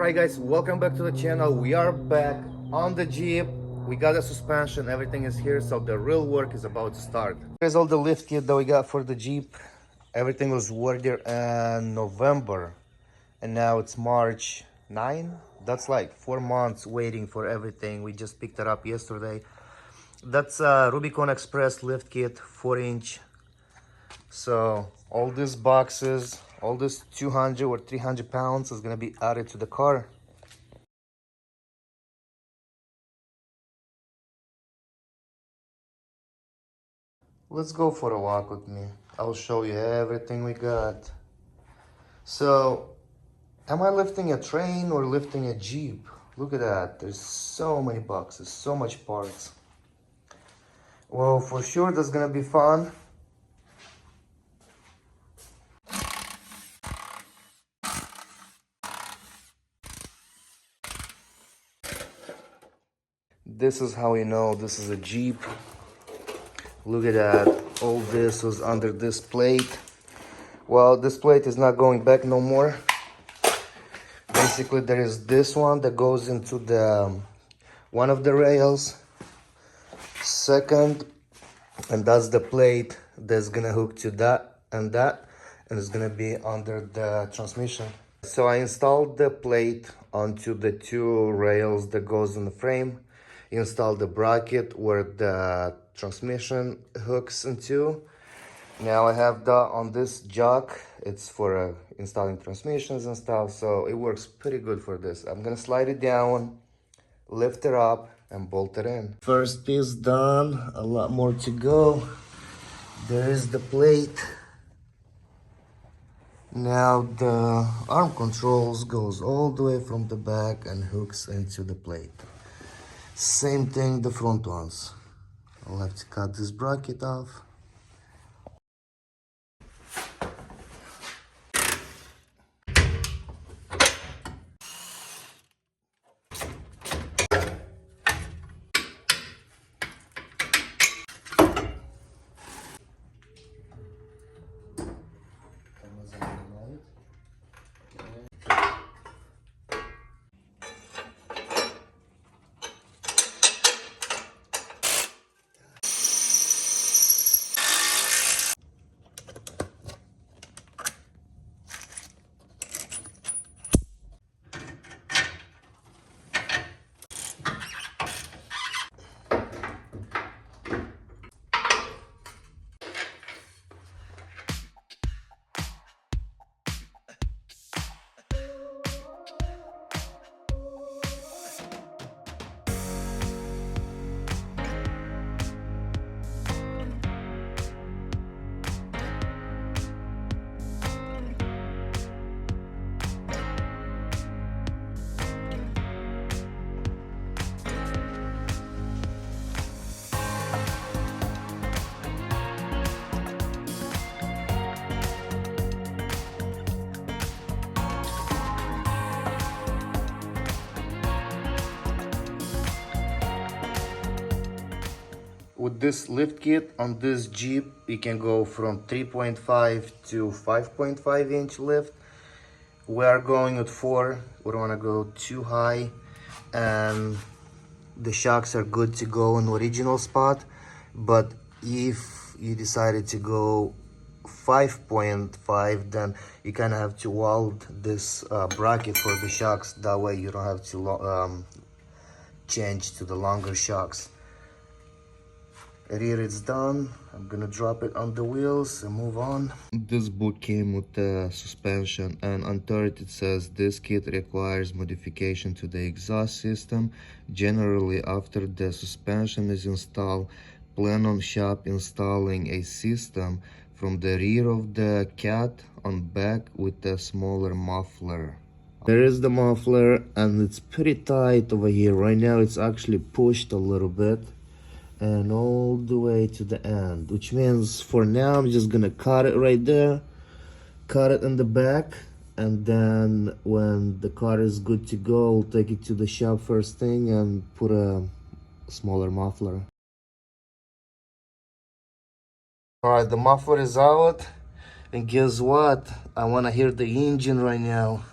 Right guys, welcome back to the channel. We are back on the Jeep. We got a suspension, everything is here, so the real work is about to start. Here's all the lift kit that we got for the Jeep. Everything was ordered in November and now it's March 9. That's like 4 months waiting for everything. We just picked it up yesterday. That's a Rubicon Express lift kit, 4-inch. So all these boxes, all this 200 or 300 pounds is gonna be added to the car. Let's go for a walk with me. I'll show you everything we got. So, am I lifting a train or lifting a Jeep? Look at that, there's so many boxes, so much parts. Well, for sure that's gonna be fun. This is how you know this is a Jeep. Look at that, all this was under this plate. Well, this plate is not going back no more. Basically, there is this one that goes into the one of the rails. Second, and that's the plate that's gonna hook to that, and it's gonna be under the transmission. So I installed the plate onto the two rails that goes in the frame. Installed the bracket where the transmission hooks into. Now I have that on this jack. It's for installing transmissions and stuff, so it works pretty good for this. I'm gonna slide it down, lift it up, and bolt it in. First piece done, a lot more to go. There is the plate. Now the arm controls goes all the way from the back and hooks into the plate. Same thing the front ones. I'll have to cut this bracket off. With this lift kit on this Jeep, you can go from 3.5 to 5.5 inch lift. We are going with 4. We don't want to go too high, and the shocks are good to go in the original spot. But if you decided to go 5.5, then you kind of have to weld this bracket for the shocks. That way you don't have to change to the longer shocks. Rear is done. I'm gonna drop it on the wheels and move on. This book came with the suspension, and on turret it says this kit requires modification to the exhaust system. Generally, after the suspension is installed, plan on shop installing a system from the rear of the cat on back with a smaller muffler. There is the muffler, and it's pretty tight over here. Right now it's actually pushed a little bit and all the way to the end, which means for now I'm just gonna cut it right there, cut it in the back, and then when the car is good to go, I'll take it to the shop first thing and put a smaller muffler. All right, the muffler is out, and guess what? I want to hear the engine right now.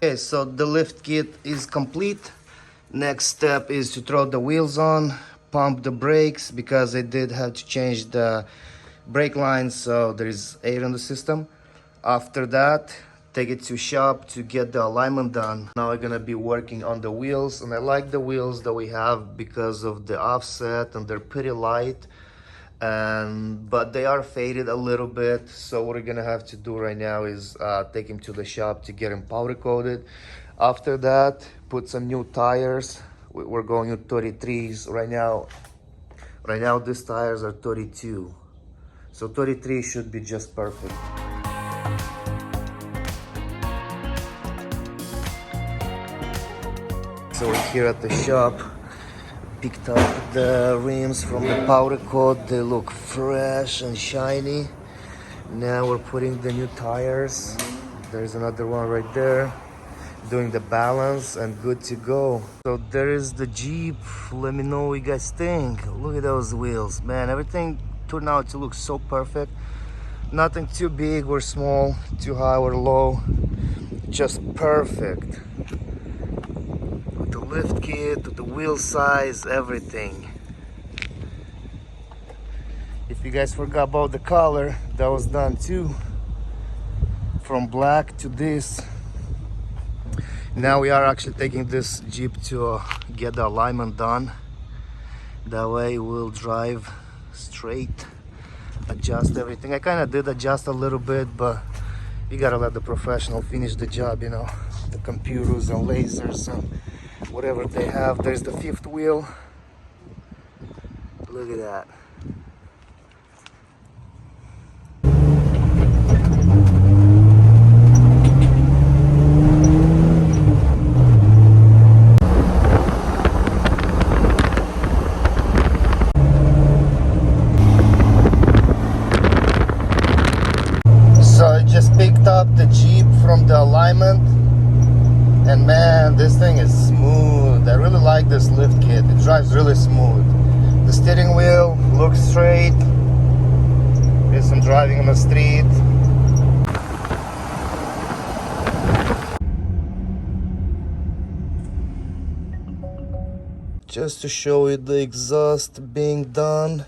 Okay, so the lift kit is complete. Next step is to throw the wheels on, pump the brakes because I did have to change the brake lines so there is air in the system. After that, take it to shop to get the alignment done. Now I'm gonna be working on the wheels, and I like the wheels that we have because of the offset and they're pretty light, but they are faded a little bit. So what we're gonna have to do right now is take him to the shop to get him powder coated. After that, put some new tires. We're going with 33s right now. Right now these tires are 32, so 33 should be just perfect. So we're here at the shop, picked up the rims from the powder coat. They look fresh and shiny. Now we're putting the new tires. There's another one right there, doing the balance, and good to go. So there is the Jeep. Let me know what you guys think. Look at those wheels, man. Everything turned out to look so perfect. Nothing too big or small, too high or low, just perfect. With the lift kit, with the wheel size, everything. If you guys forgot about the color, that was done too. From black to this. Now we are actually taking this Jeep to get the alignment done. That way we'll drive straight, adjust everything. I kind of did adjust a little bit, but you gotta let the professional finish the job, you know. The computers and lasers and whatever they have. There's the fifth wheel. Look at that. So I just picked up the Jeep from the alignment, and man, this thing is smooth. I really like this lift kit. It drives really smooth. The steering wheel looks straight. Yes, I'm driving on the street. Just to show you the exhaust being done.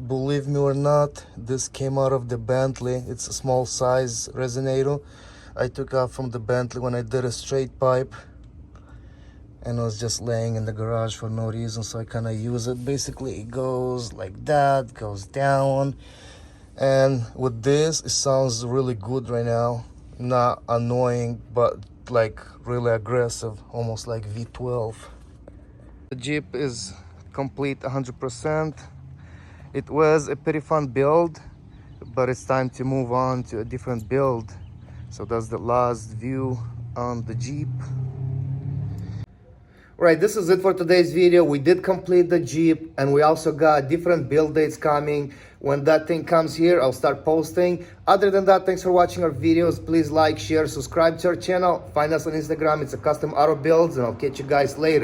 Believe me or not, this came out of the Bentley. It's a small size resonator I took out from the Bentley when I did a straight pipe, and it was just laying in the garage for no reason, so I kind of use it. Basically it goes like that, goes down, and with this it sounds really good right now. Not annoying, but like really aggressive, almost like V12. The Jeep is complete 100%. It was a pretty fun build, but it's time to move on to a different build. So that's the last view on the Jeep. Right, this is it for today's video. We did complete the Jeep, and we also got different build dates coming. When that thing comes here, I'll start posting. Other than that, thanks for watching our videos. Please like, share, subscribe to our channel. Find us on Instagram. It's a custom auto builds, and I'll catch you guys later.